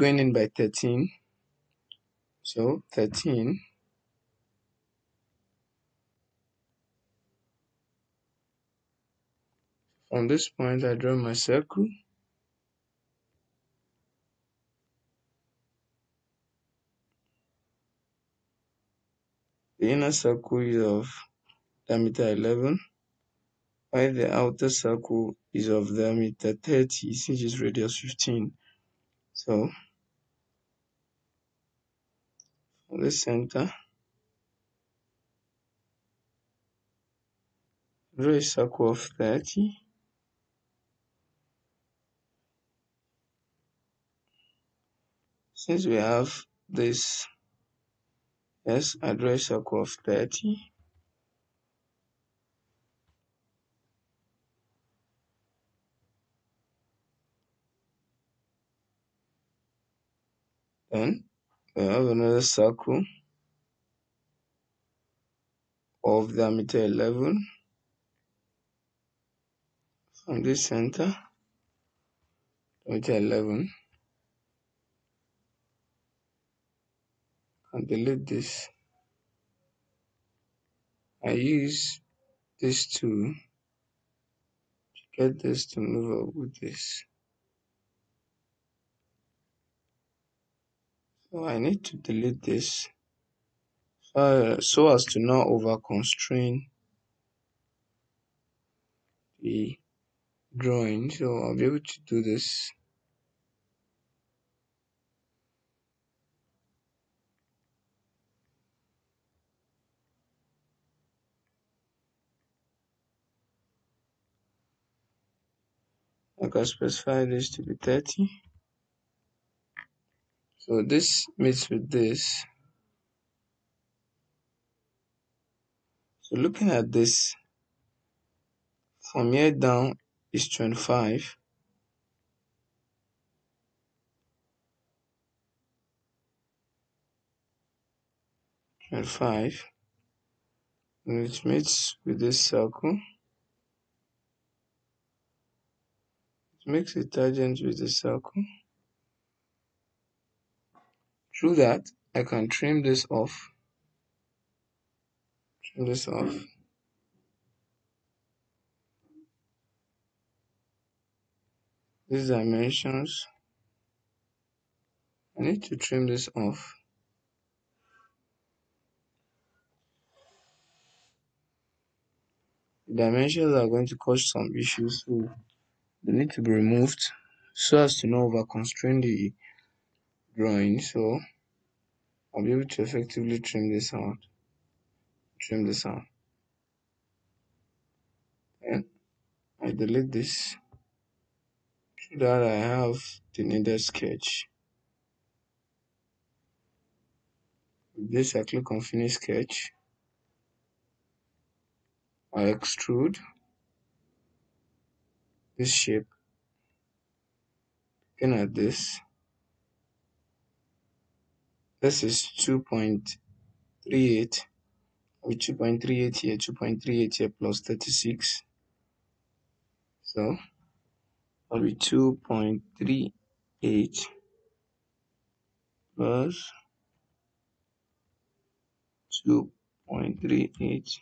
going in by 13. So 13. From this point, I draw my circle. The inner circle is of diameter 11, while the outer circle is of diameter 30, since it's radius 15. So from the center, draw a circle of 30. Since we have this, yes, I draw a circle of 30. Then we have another circle of diameter 11 from this center, diameter 11, and delete this. I use this to get this to move up with this. So I need to delete this so as to not over constrain the drawing. So I'll be able to do this. I can specify this to be 30. So this meets with this. So looking at this, from here down is 25. And it meets with this circle. It makes it tangent with the circle. Through that, I can trim this off. These dimensions, I need to trim this off. The dimensions are going to cause some issues, so they need to be removed so as to not over constrain the drawing. So I'll be able to effectively trim this out. And I delete this so that I have the needed sketch. With this, I click on finish sketch. I extrude this shape. Looking at this, this is 2.38 with 2.38 here, 2.38 here plus 36. So that'll be 2.38 plus 2.38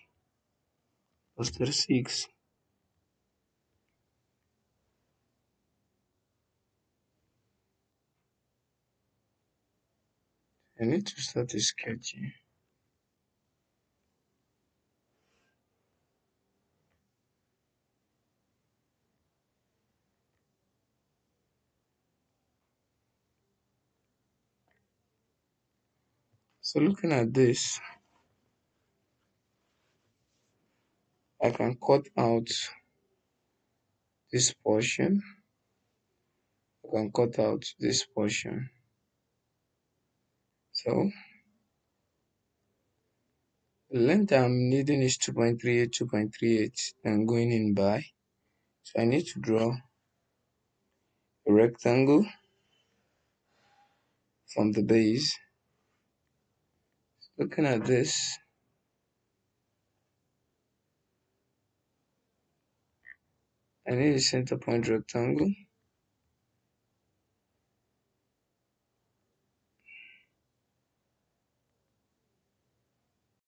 plus 36. I need to start the sketching. So looking at this, I can cut out this portion. I can cut out this portion. So the length I'm needing is 2.38, and going in by. So I need to draw a rectangle from the base. Looking at this, I need a center point rectangle.